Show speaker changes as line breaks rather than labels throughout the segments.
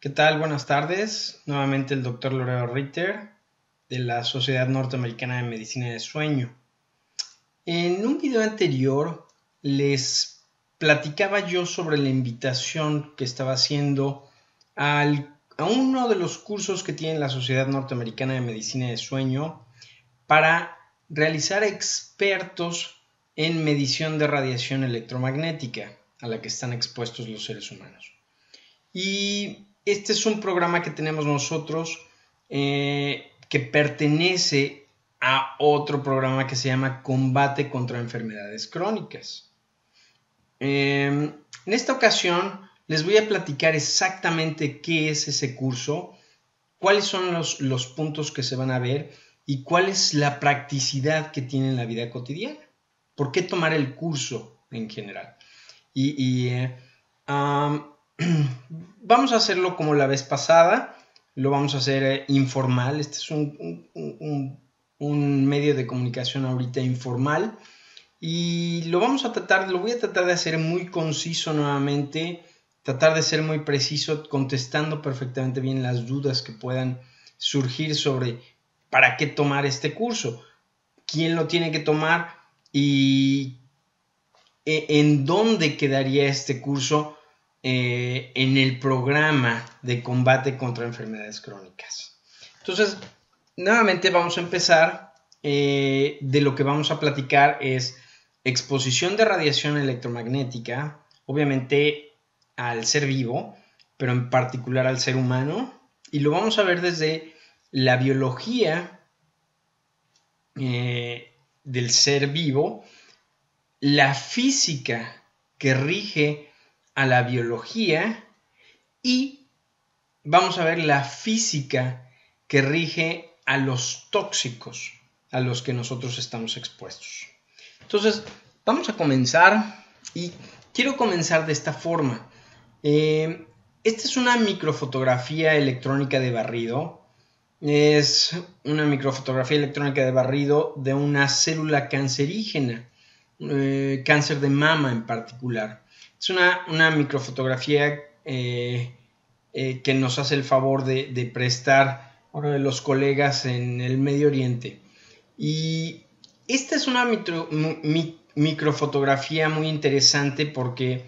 ¿Qué tal? Buenas tardes. Nuevamente el doctor Loreo Ritter de la Sociedad Norteamericana de Medicina de Sueño. En un video anterior les platicaba yo sobre la invitación que estaba haciendo a uno de los cursos que tiene la Sociedad Norteamericana de Medicina de Sueño para realizar expertos en medición de radiación electromagnética a la que están expuestos los seres humanos. Y este es un programa que tenemos nosotros que pertenece a otro programa que se llama Combate contra Enfermedades Crónicas. En esta ocasión les voy a platicar exactamente qué es ese curso, cuáles son los puntos que se van a ver y cuál es la practicidad que tiene en la vida cotidiana. ¿Por qué tomar el curso en general? Vamos a hacerlo como la vez pasada, lo vamos a hacer informal. Este es un medio de comunicación ahorita informal y lo voy a tratar de hacer muy conciso nuevamente, tratar de ser muy preciso, contestando perfectamente bien las dudas que puedan surgir sobre para qué tomar este curso, quién lo tiene que tomar y en dónde quedaría este curso en el programa de combate contra enfermedades crónicas. Entonces, nuevamente vamos a empezar. De lo que vamos a platicar es exposición de radiación electromagnética, obviamente al ser vivo, pero en particular al ser humano, y lo vamos a ver desde la biología del ser vivo, la física que rige a la biología y vamos a ver la física que rige a los tóxicos a los que nosotros estamos expuestos. Entonces, vamos a comenzar y quiero comenzar de esta forma. Esta es una microfotografía electrónica de barrido. Es una microfotografía electrónica de barrido de una célula cancerígena. Cáncer de mama en particular. Es una microfotografía que nos hace el favor de prestar uno de los colegas en el Medio Oriente. Y esta es una microfotografía muy interesante porque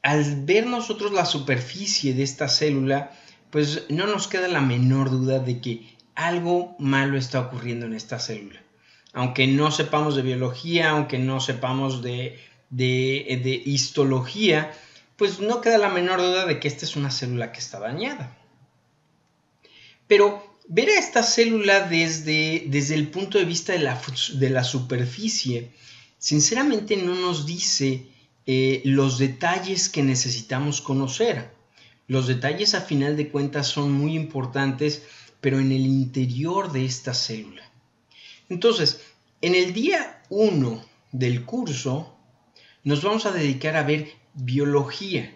al ver nosotros la superficie de esta célula, pues no nos queda la menor duda de que algo malo está ocurriendo en esta célula. Aunque no sepamos de biología, aunque no sepamos de histología, pues no queda la menor duda de que esta es una célula que está dañada. Pero ver a esta célula desde el punto de vista de la superficie, sinceramente no nos dice los detalles que necesitamos conocer. Los detalles a final de cuentas son muy importantes, pero en el interior de esta célula. Entonces, en el día 1 del curso nos vamos a dedicar a ver biología.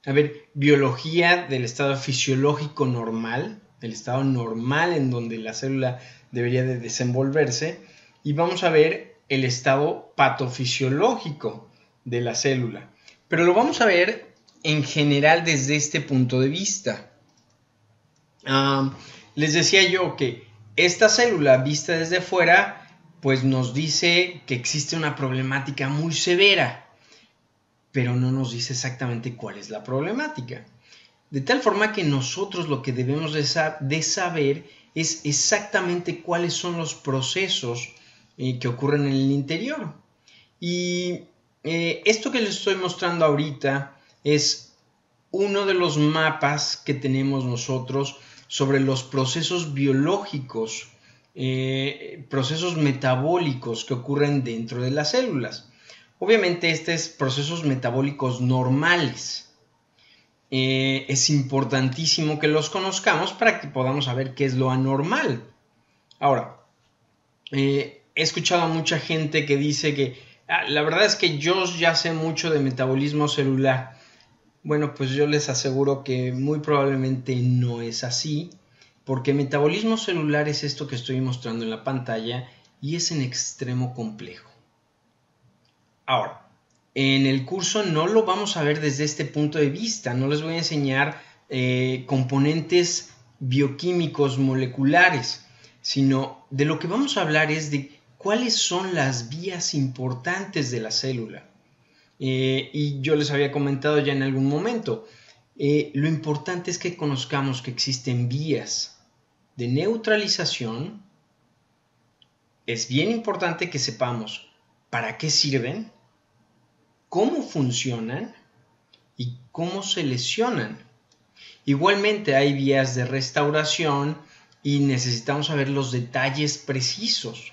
A ver, biología del estado fisiológico normal, del estado normal en donde la célula debería de desenvolverse, y vamos a ver el estado patofisiológico de la célula. Pero lo vamos a ver en general desde este punto de vista. Les decía yo que esta célula vista desde fuera, pues nos dice que existe una problemática muy severa, pero no nos dice exactamente cuál es la problemática. De tal forma que nosotros lo que debemos de saber es exactamente cuáles son los procesos que ocurren en el interior. Y esto que les estoy mostrando ahorita es uno de los mapas que tenemos nosotros sobre los procesos biológicos, procesos metabólicos que ocurren dentro de las células. Obviamente, estos procesos metabólicos normales. Es importantísimo que los conozcamos para que podamos saber qué es lo anormal. Ahora, he escuchado a mucha gente que dice que la verdad es que yo ya sé mucho de metabolismo celular. Bueno, pues yo les aseguro que muy probablemente no es así, porque metabolismo celular es esto que estoy mostrando en la pantalla y es en extremo complejo. Ahora, en el curso no lo vamos a ver desde este punto de vista, no les voy a enseñar componentes bioquímicos moleculares, sino de lo que vamos a hablar es de cuáles son las vías importantes de la célula. Y yo les había comentado ya en algún momento, lo importante es que conozcamos que existen vías de neutralización. Es bien importante que sepamos para qué sirven, cómo funcionan y cómo se lesionan. Igualmente hay vías de restauración y necesitamos saber los detalles precisos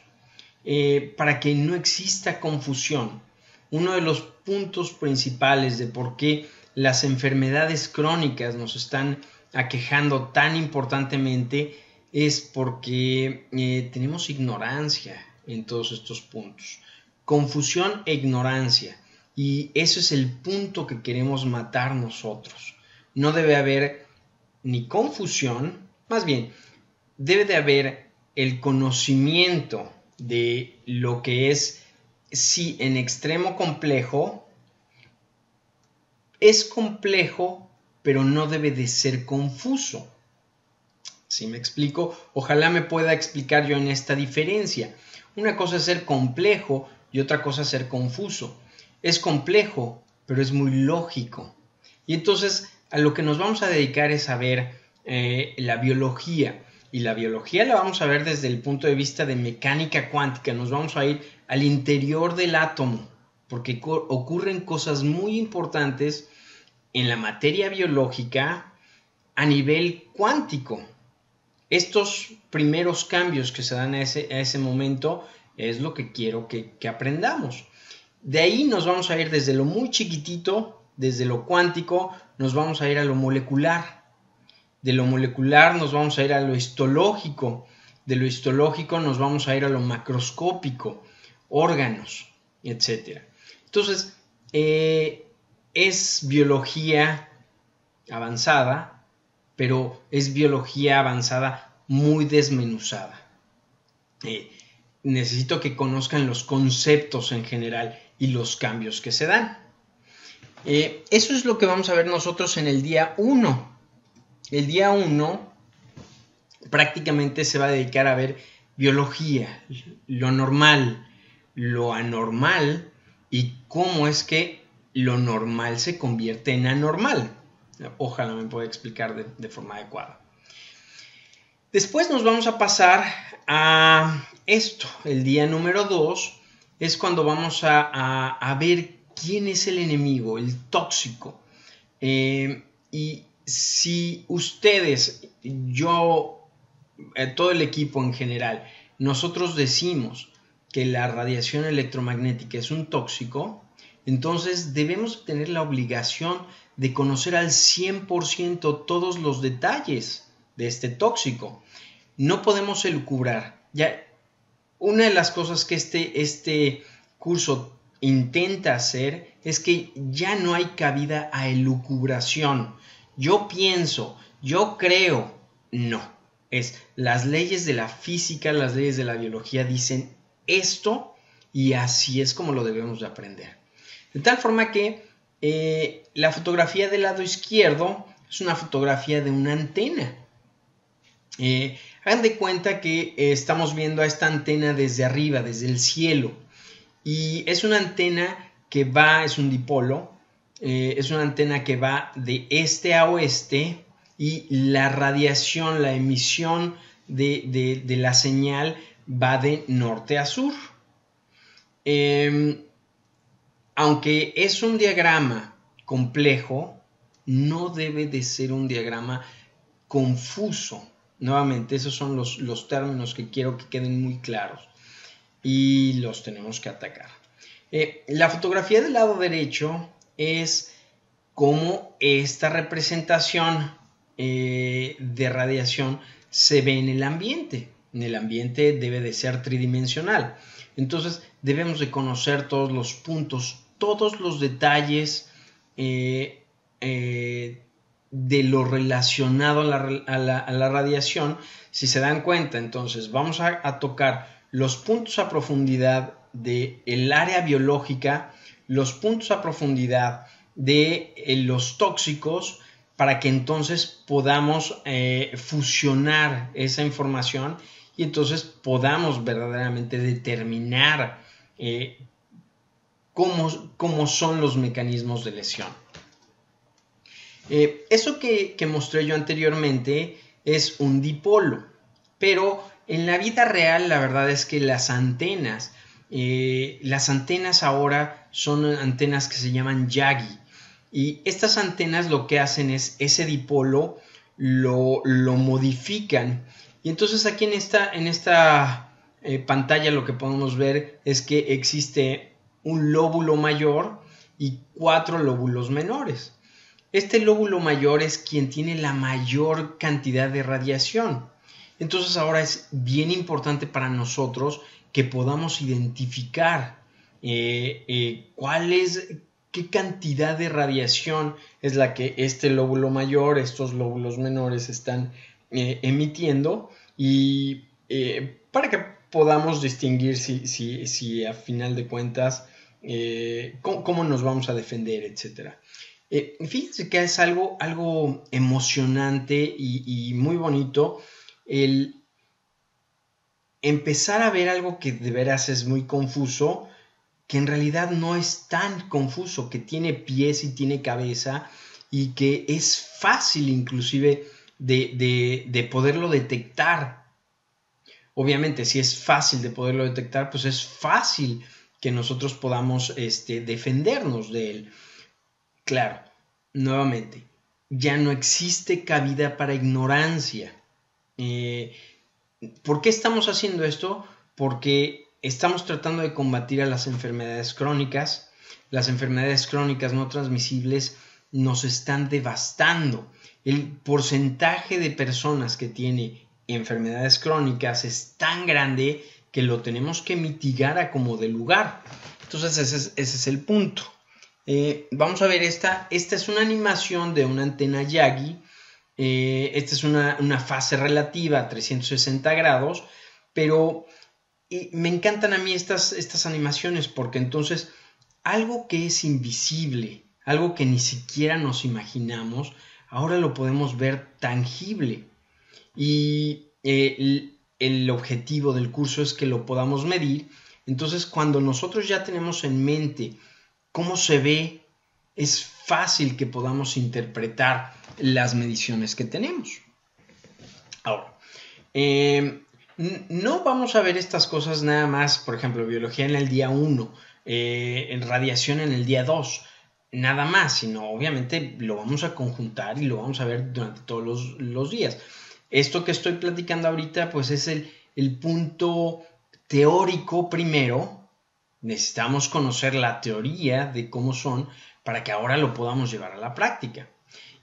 para que no exista confusión. Uno de los puntos principales de por qué las enfermedades crónicas nos están aquejando tan importantemente es porque tenemos ignorancia en todos estos puntos. Confusión e ignorancia. Y ese es el punto que queremos matar nosotros. No debe haber ni confusión, más bien, debe de haber el conocimiento de lo que es, si en extremo complejo, es complejo, pero no debe de ser confuso. ¿Sí me explico? Ojalá me pueda explicar yo en esta diferencia. Una cosa es ser complejo y otra cosa es ser confuso. Es complejo, pero es muy lógico. Y entonces a lo que nos vamos a dedicar es a ver la biología. Y la biología la vamos a ver desde el punto de vista de mecánica cuántica. Nos vamos a ir al interior del átomo, porque ocurren cosas muy importantes en la materia biológica a nivel cuántico. Estos primeros cambios que se dan a ese momento es lo que quiero que aprendamos. De ahí nos vamos a ir desde lo muy chiquitito, desde lo cuántico, nos vamos a ir a lo molecular. De lo molecular nos vamos a ir a lo histológico. De lo histológico nos vamos a ir a lo macroscópico, órganos, etc. Entonces, es biología avanzada, pero es biología avanzada muy desmenuzada. Necesito que conozcan los conceptos en general y los cambios que se dan. Eso es lo que vamos a ver nosotros en el día 1. El día 1 prácticamente se va a dedicar a ver biología, lo normal, lo anormal y cómo es que lo normal se convierte en anormal. Ojalá me pueda explicar de forma adecuada. Después nos vamos a pasar a esto. El día número 2 es cuando vamos a ver quién es el enemigo, el tóxico. Y si ustedes, yo, todo el equipo en general, nosotros decimos que la radiación electromagnética es un tóxico, entonces debemos tener la obligación de conocer al 100% todos los detalles de este tóxico. No podemos elucubrar. Ya, una de las cosas que este curso intenta hacer es que ya no hay cabida a elucubración. Yo pienso, yo creo, no. Es las leyes de la física, las leyes de la biología dicen esto y así es como lo debemos de aprender. De tal forma que la fotografía del lado izquierdo es una fotografía de una antena. Hagan de cuenta que estamos viendo a esta antena desde arriba, desde el cielo. Y es una antena que va, es un dipolo, es una antena que va de este a oeste y la radiación, la emisión de la señal va de norte a sur. Aunque es un diagrama complejo, no debe de ser un diagrama confuso. Nuevamente, esos son los términos que quiero que queden muy claros y los tenemos que atacar. La fotografía del lado derecho es cómo esta representación de radiación se ve en el ambiente. En el ambiente debe de ser tridimensional. Entonces debemos de conocer todos los puntos, todos los detalles de lo relacionado a la radiación. Si se dan cuenta, entonces vamos a tocar los puntos a profundidad del área biológica, los puntos a profundidad de los tóxicos para que entonces podamos fusionar esa información y entonces podamos verdaderamente determinar cómo son los mecanismos de lesión. Eso que mostré yo anteriormente es un dipolo, pero en la vida real la verdad es que las antenas ahora son antenas que se llaman Yagi, y estas antenas lo que hacen es ese dipolo lo modifican, y entonces aquí en esta pantalla lo que podemos ver es que existe un lóbulo mayor y 4 lóbulos menores. Este lóbulo mayor es quien tiene la mayor cantidad de radiación. Entonces ahora es bien importante para nosotros que podamos identificar qué cantidad de radiación es la que este lóbulo mayor, estos lóbulos menores están emitiendo, y para que podamos distinguir si a final de cuentas cómo nos vamos a defender, etcétera. Fíjense que es algo emocionante y muy bonito el empezar a ver algo que de veras es muy confuso, que en realidad no es tan confuso, que tiene pies y tiene cabeza, y que es fácil inclusive de poderlo detectar. Obviamente, si es fácil de poderlo detectar, pues es fácil que nosotros podamos defendernos de él. Claro, nuevamente, ya no existe cabida para ignorancia. ¿Por qué estamos haciendo esto? Porque estamos tratando de combatir a las enfermedades crónicas. Las enfermedades crónicas no transmisibles nos están devastando. El porcentaje de personas que tiene enfermedades crónicas es tan grande que lo tenemos que mitigar a como de lugar. Entonces ese es el punto. Vamos a ver esta es una animación de una antena Yagi. Esta es una fase relativa a 360 grados, pero me encantan a mí estas animaciones, porque entonces algo que es invisible, algo que ni siquiera nos imaginamos, ahora lo podemos ver tangible. Y el objetivo del curso es que lo podamos medir. Entonces, cuando nosotros ya tenemos en mente cómo se ve, es fácil que podamos interpretar las mediciones que tenemos. Ahora, no vamos a ver estas cosas nada más, por ejemplo, biología en el día 1, en radiación en el día 2, nada más, sino obviamente lo vamos a conjuntar y lo vamos a ver durante todos los días. Esto que estoy platicando ahorita, pues es el punto teórico primero. Necesitamos conocer la teoría de cómo son para que ahora lo podamos llevar a la práctica.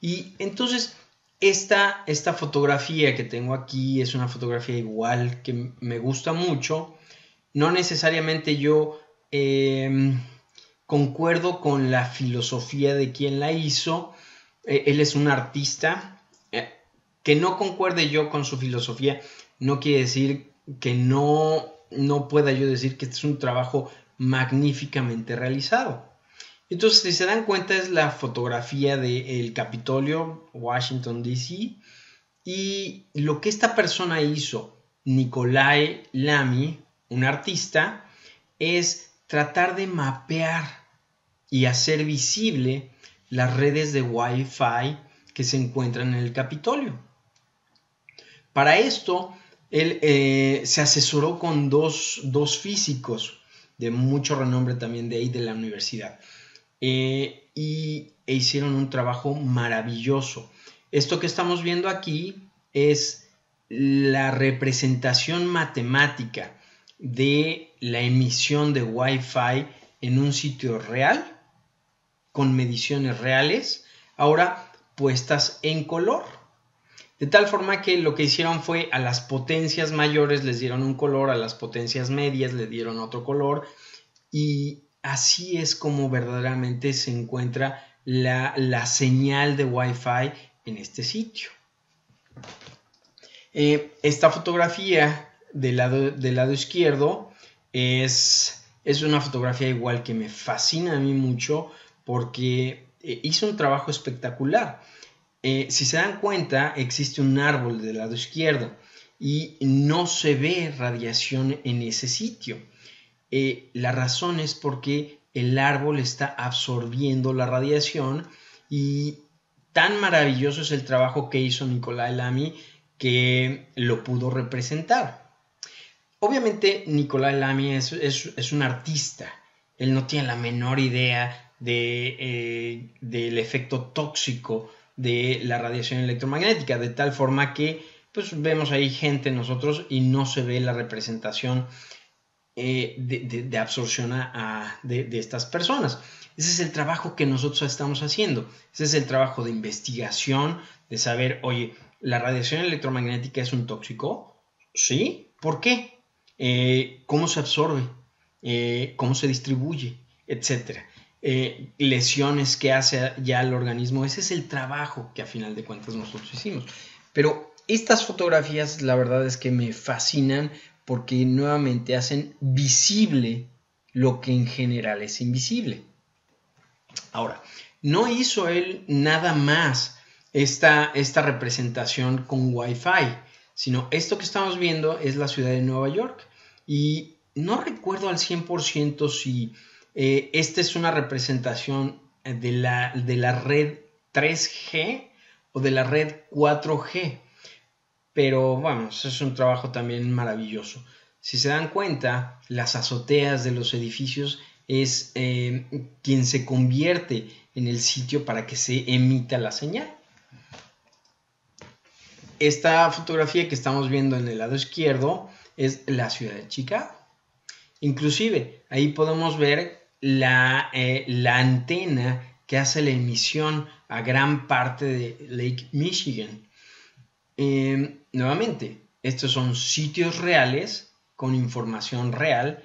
Y entonces esta fotografía que tengo aquí es una fotografía igual que me gusta mucho. No necesariamente yo concuerdo con la filosofía de quien la hizo. Él es un artista. Que no concuerde yo con su filosofía no quiere decir que no pueda yo decir que este es un trabajo magníficamente realizado. Entonces, si se dan cuenta, es la fotografía del Capitolio, Washington, D.C., y lo que esta persona hizo, Nikolai Lamy, un artista, es tratar de mapear y hacer visible las redes de Wi-Fi que se encuentran en el Capitolio. Para esto, él se asesoró con dos físicos de mucho renombre también de ahí de la universidad, e hicieron un trabajo maravilloso. Esto que estamos viendo aquí es la representación matemática de la emisión de Wi-Fi en un sitio real, con mediciones reales, ahora puestas en color. De tal forma que lo que hicieron fue a las potencias mayores les dieron un color, a las potencias medias les dieron otro color, y así es como verdaderamente se encuentra la señal de Wi-Fi en este sitio. Esta fotografía del lado izquierdo es una fotografía igual que me fascina a mí mucho, porque hizo un trabajo espectacular. Si se dan cuenta, existe un árbol del lado izquierdo y no se ve radiación en ese sitio. La razón es porque el árbol está absorbiendo la radiación y tan maravilloso es el trabajo que hizo Nikolai Lamy que lo pudo representar. Obviamente Nikolai Lamy es un artista, él no tiene la menor idea del efecto tóxico de la radiación electromagnética, de tal forma que pues vemos ahí gente nosotros y no se ve la representación de absorción de estas personas. Ese es el trabajo que nosotros estamos haciendo. Ese es el trabajo de investigación, de saber, oye, ¿la radiación electromagnética es un tóxico? ¿Sí? ¿Por qué? ¿Cómo se absorbe? ¿Cómo se distribuye? Etcétera. Lesiones que hace ya al organismo. Ese es el trabajo que a final de cuentas nosotros hicimos. Pero estas fotografías, la verdad es que me fascinan porque nuevamente hacen visible lo que en general es invisible. Ahora, no hizo él nada más esta representación con Wi-Fi, sino esto que estamos viendo es la ciudad de Nueva York. Y no recuerdo al 100% si esta es una representación de la red 3G o de la red 4G. Pero bueno, eso es un trabajo también maravilloso. Si se dan cuenta, las azoteas de los edificios es quien se convierte en el sitio para que se emita la señal. Esta fotografía que estamos viendo en el lado izquierdo es la ciudad de Chicago. Inclusive, ahí podemos ver la antena que hace la emisión a gran parte de Lake Michigan. Nuevamente, estos son sitios reales con información real.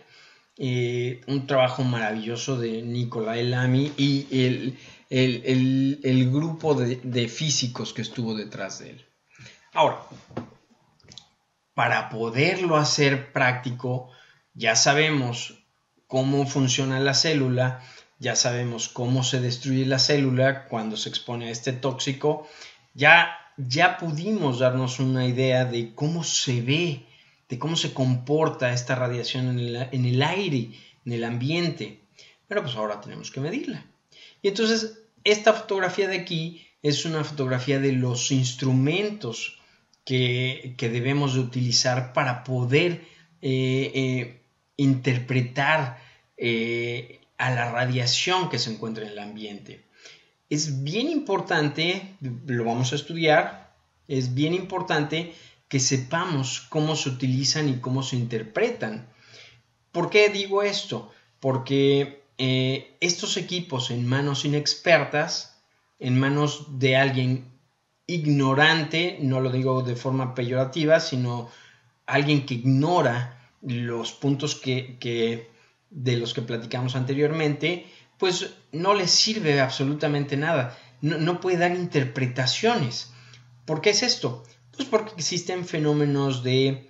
Un trabajo maravilloso de Nikolai Lamy y el grupo de físicos que estuvo detrás de él. Ahora, para poderlo hacer práctico, ya sabemos cómo funciona la célula, ya sabemos cómo se destruye la célula cuando se expone a este tóxico, ya pudimos darnos una idea de cómo se ve, de cómo se comporta esta radiación en el aire, en el ambiente. Pero pues ahora tenemos que medirla. Y entonces esta fotografía de aquí es una fotografía de los instrumentos que debemos de utilizar para poder interpretar a la radiación que se encuentra en el ambiente. Es bien importante, lo vamos a estudiar, es bien importante que sepamos cómo se utilizan y cómo se interpretan. ¿Por qué digo esto? Porque estos equipos en manos inexpertas, en manos de alguien ignorante, no lo digo de forma peyorativa, sino alguien que ignora los puntos de los que platicamos anteriormente, pues no le sirve absolutamente nada. No puede dar interpretaciones. ¿Por qué es esto? Pues porque existen fenómenos de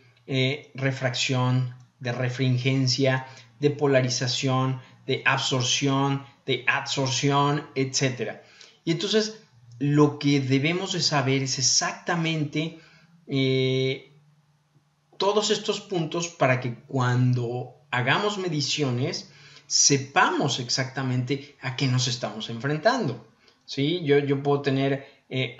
refracción, de refringencia, de polarización, de absorción, de adsorción, etc. Y entonces lo que debemos de saber es exactamente todos estos puntos para que cuando hagamos mediciones sepamos exactamente a qué nos estamos enfrentando. ¿Sí? Yo puedo tener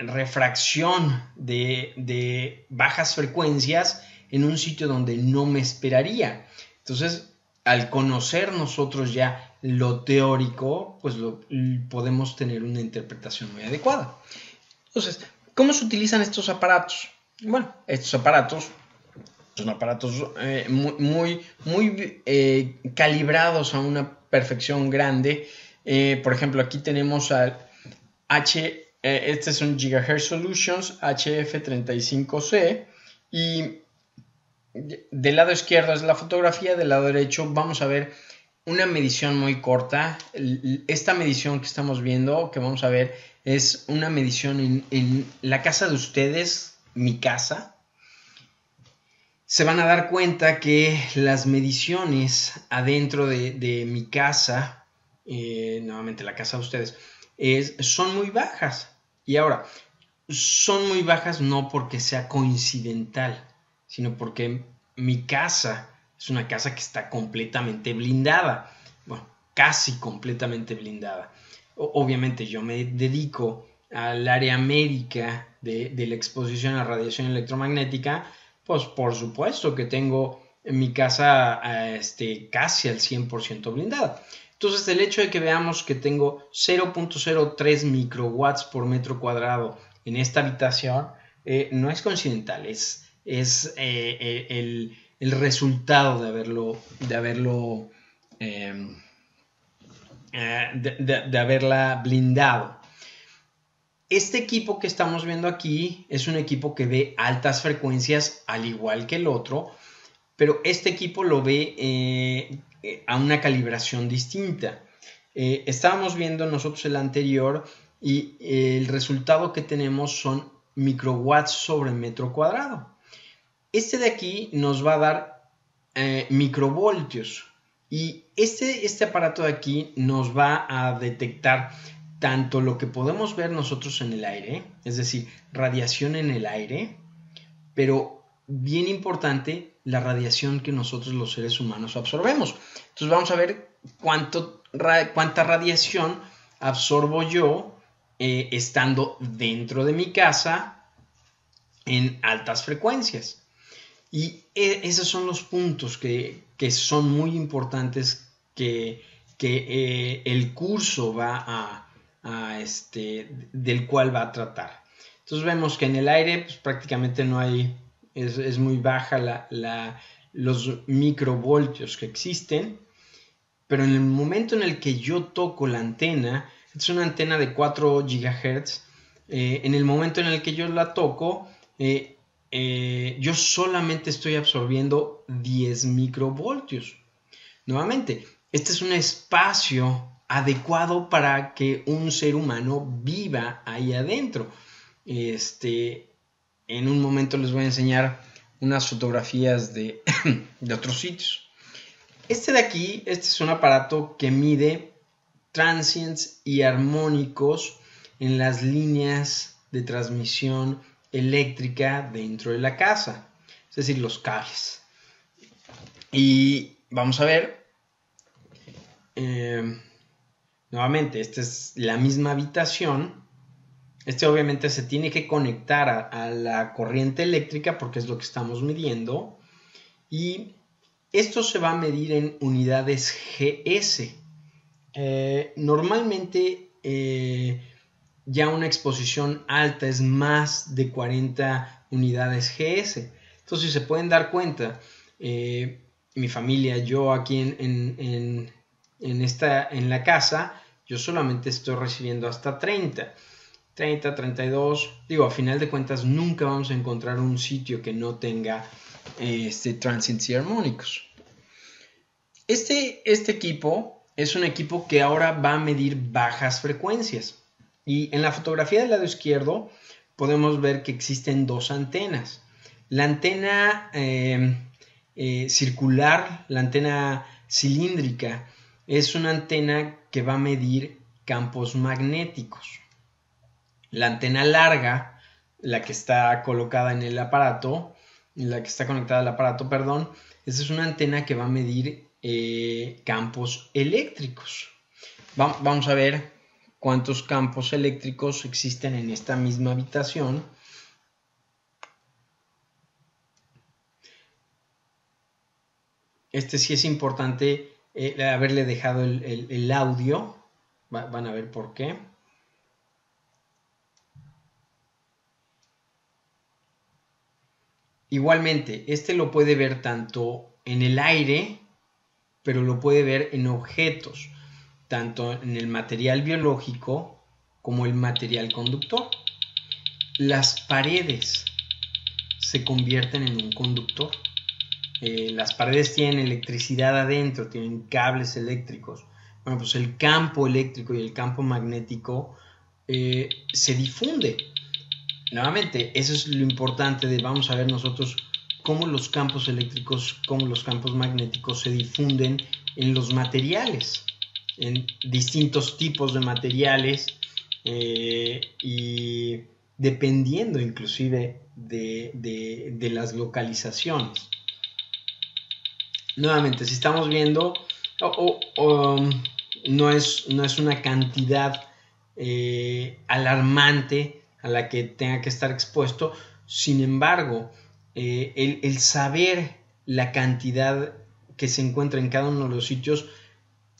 refracción de bajas frecuencias en un sitio donde no me esperaría. Entonces, al conocer nosotros ya lo teórico, pues podemos tener una interpretación muy adecuada. Entonces, ¿cómo se utilizan estos aparatos? Bueno, estos aparatos son aparatos muy calibrados a una perfección grande. Por ejemplo, aquí tenemos al este es un Gigahertz Solutions HF35C y del lado izquierdo es la fotografía, del lado derecho vamos a ver una medición muy corta. Esta medición que estamos viendo, que vamos a ver, es una medición en la casa de ustedes, mi casa. Se van a dar cuenta que las mediciones adentro de mi casa, nuevamente la casa de ustedes, son muy bajas. Y ahora, son muy bajas no porque sea coincidental, sino porque mi casa es una casa que está completamente blindada. Bueno, casi completamente blindada. Obviamente yo me dedico al área médica de la exposición a radiación electromagnética, pues por supuesto que tengo en mi casa casi al 100% blindada. Entonces el hecho de que veamos que tengo 0.03 microwatts por metro cuadrado en esta habitación no es coincidental, es el resultado de haberla blindado. Este equipo que estamos viendo aquí es un equipo que ve altas frecuencias al igual que el otro, pero este equipo lo ve a una calibración distinta. Estábamos viendo nosotros el anterior y el resultado que tenemos son microwatts sobre metro cuadrado. Este de aquí nos va a dar microvoltios y este aparato de aquí nos va a detectar tanto lo que podemos ver nosotros en el aire, es decir, radiación en el aire, pero bien importante, la radiación que nosotros los seres humanos absorbemos. Entonces vamos a ver cuánta radiación absorbo yo estando dentro de mi casa en altas frecuencias. Y esos son los puntos que son muy importantes que el curso va del cual va a tratar. Entonces vemos que en el aire pues, prácticamente no hay, es muy baja los microvoltios que existen, pero en el momento en el que yo toco la antena, es una antena de 4 GHz, en el momento en el que yo la toco, yo solamente estoy absorbiendo 10 microvoltios. Nuevamente, este es un espacio adecuado para que un ser humano viva ahí adentro. En un momento les voy a enseñar unas fotografías de otros sitios. Este de aquí, este es un aparato que mide transients y armónicos en las líneas de transmisión eléctrica dentro de la casa, es decir, los cables. Y vamos a ver, nuevamente, esta es la misma habitación. Este obviamente se tiene que conectar a la corriente eléctrica porque es lo que estamos midiendo. Y esto se va a medir en unidades GS. Normalmente ya una exposición alta es más de 40 unidades GS. Entonces, si se pueden dar cuenta, mi familia, yo aquí en la casa, yo solamente estoy recibiendo hasta 30, 32. Digo, a final de cuentas, nunca vamos a encontrar un sitio que no tenga transients y armónicos. Este equipo es un equipo que ahora va a medir bajas frecuencias. Y en la fotografía del lado izquierdo podemos ver que existen dos antenas. La antena circular, la antena cilíndrica, es una antena que va a medir campos magnéticos. La antena larga, la que está colocada en el aparato, la que está conectada al aparato, perdón, esa es una antena que va a medir campos eléctricos. Vamos a ver cuántos campos eléctricos existen en esta misma habitación. Sí es importante haberle dejado el audio. Van a ver por qué. Igualmente, lo puede ver tanto en el aire, pero lo puede ver en objetos, tanto en el material biológico como el material conductor. Las paredes se convierten en un conductor. Las paredes tienen electricidad adentro, tienen cables eléctricos. Bueno, pues el campo eléctrico y el campo magnético se difunde. Nuevamente, eso es lo importante vamos a ver nosotros cómo los campos eléctricos, cómo los campos magnéticos se difunden en los materiales, en distintos tipos de materiales y dependiendo inclusive de las localizaciones. Nuevamente, si estamos viendo, no es una cantidad alarmante a la que tenga que estar expuesto. Sin embargo, el saber la cantidad que se encuentra en cada uno de los sitios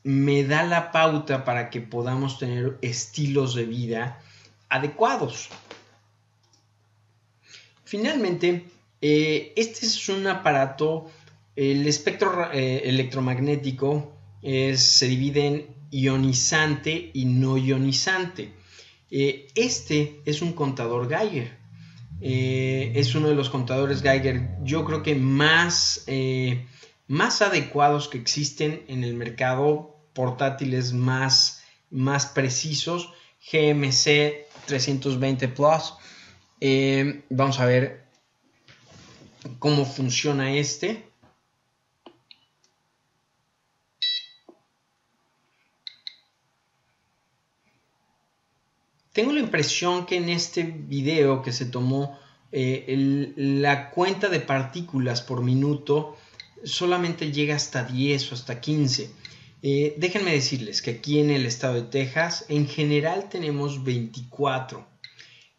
me da la pauta para que podamos tener estilos de vida adecuados. Finalmente, este es un aparato. El espectro electromagnético se divide en ionizante y no ionizante. Este es un contador Geiger. Es uno de los contadores Geiger, yo creo que más adecuados que existen en el mercado, portátiles más precisos, GMC 320 Plus. Vamos a ver cómo funciona este. Tengo la impresión que en este video que se tomó la cuenta de partículas por minuto solamente llega hasta 10 o hasta 15. Déjenme decirles que aquí en el estado de Texas en general tenemos 24.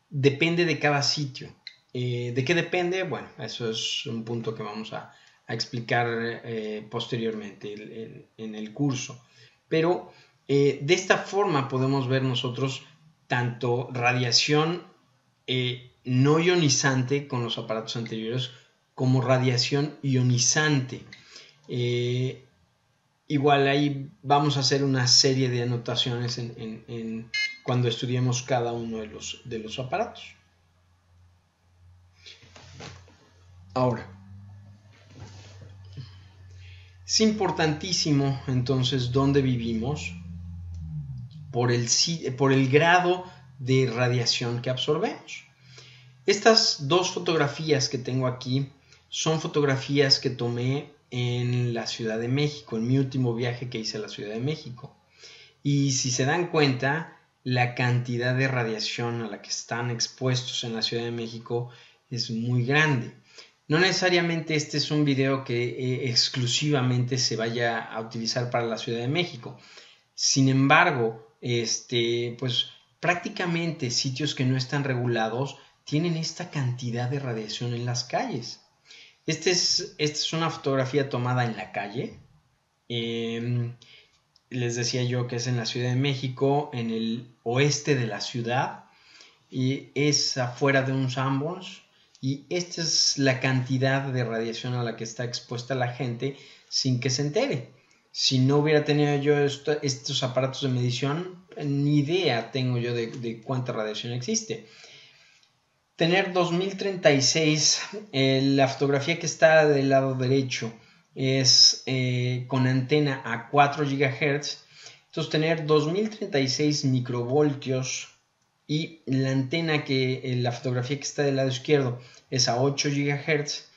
Depende de cada sitio. ¿De qué depende? Bueno, eso es un punto que vamos a explicar posteriormente en el curso. Pero de esta forma podemos ver nosotros tanto radiación no ionizante con los aparatos anteriores como radiación ionizante. Igual ahí vamos a hacer una serie de anotaciones cuando estudiemos cada uno de los aparatos. Ahora, es importantísimo entonces dónde vivimos por el grado de radiación que absorbemos. Estas dos fotografías que tengo aquí son fotografías que tomé en la Ciudad de México, en mi último viaje que hice a la Ciudad de México. Y si se dan cuenta, la cantidad de radiación a la que están expuestos en la Ciudad de México es muy grande. No necesariamente este es un video que exclusivamente se vaya a utilizar para la Ciudad de México. Sin embargo, pues prácticamente sitios que no están regulados tienen esta cantidad de radiación en las calles. Esta es una fotografía tomada en la calle. Les decía yo que es en la Ciudad de México, en el oeste de la ciudad, y es afuera de un Sanborns. Y esta es la cantidad de radiación a la que está expuesta la gente sin que se entere. Si no hubiera tenido yo estos aparatos de medición, ni idea tengo yo de cuánta radiación existe. Tener 2036, la fotografía que está del lado derecho es con antena a 4 GHz. Entonces tener 2036 microvoltios y la antena la fotografía que está del lado izquierdo es a 8 GHz.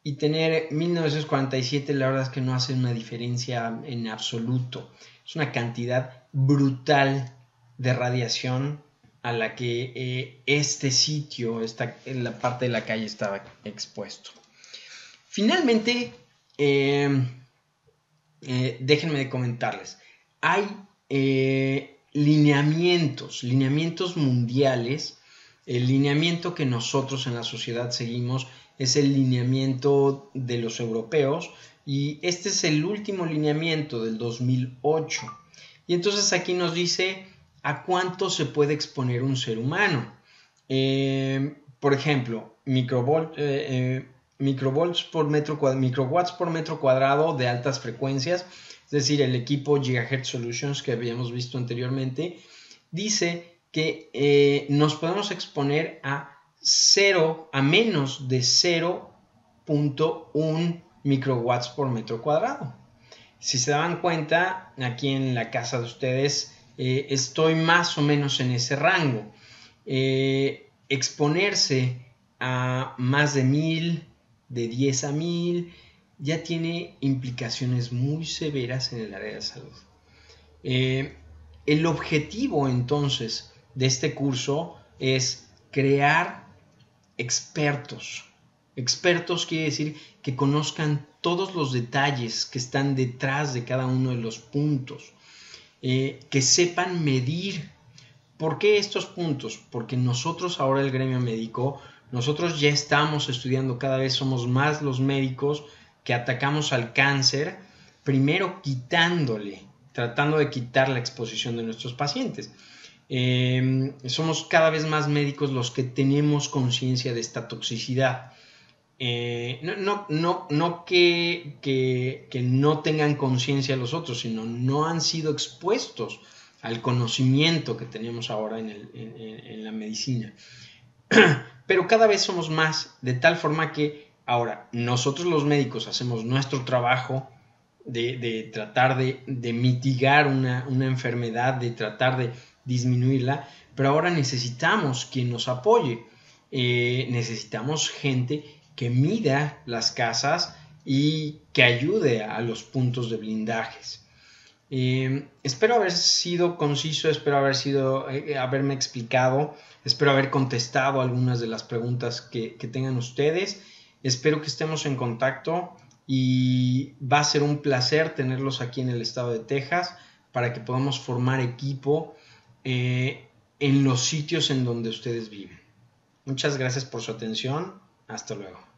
Y tener 1947, la verdad es que no hace una diferencia en absoluto. Es una cantidad brutal de radiación a la que este sitio, en la parte de la calle, estaba expuesto. Finalmente, déjenme comentarles. Hay lineamientos mundiales. El lineamiento que nosotros en la sociedad seguimos es el lineamiento de los europeos, y este es el último lineamiento del 2008. Y entonces aquí nos dice a cuánto se puede exponer un ser humano. Por ejemplo, microwatts por metro cuadrado de altas frecuencias, es decir, el equipo Gigahertz Solutions que habíamos visto anteriormente, dice que nos podemos exponer a menos de 0.1 microwatts por metro cuadrado. Si se dan cuenta, aquí en la casa de ustedes estoy más o menos en ese rango. Exponerse a más de 1000, de 10 a 1000, ya tiene implicaciones muy severas en el área de salud. El objetivo entonces de este curso es crear expertos. Expertos quiere decir que conozcan todos los detalles que están detrás de cada uno de los puntos, que sepan medir. ¿Por qué estos puntos? Porque nosotros ahora, el gremio médico, nosotros ya estamos estudiando, cada vez somos más los médicos que atacamos al cáncer, primero tratando de quitar la exposición de nuestros pacientes. Somos cada vez más médicos los que tenemos conciencia de esta toxicidad. No que no tengan conciencia los otros, sino no han sido expuestos al conocimiento que tenemos ahora en la medicina. Pero cada vez somos más, de tal forma que ahora nosotros los médicos hacemos nuestro trabajo de tratar de mitigar una enfermedad, de tratar de disminuirla, pero ahora necesitamos quien nos apoye. Necesitamos gente que mida las casas y que ayude a los puntos de blindajes. Espero haber sido conciso, espero haberme explicado, espero haber contestado algunas de las preguntas que tengan ustedes. Espero que estemos en contacto y va a ser un placer tenerlos aquí en el estado de Texas para que podamos formar equipo en los sitios en donde ustedes viven. Muchas gracias por su atención. Hasta luego.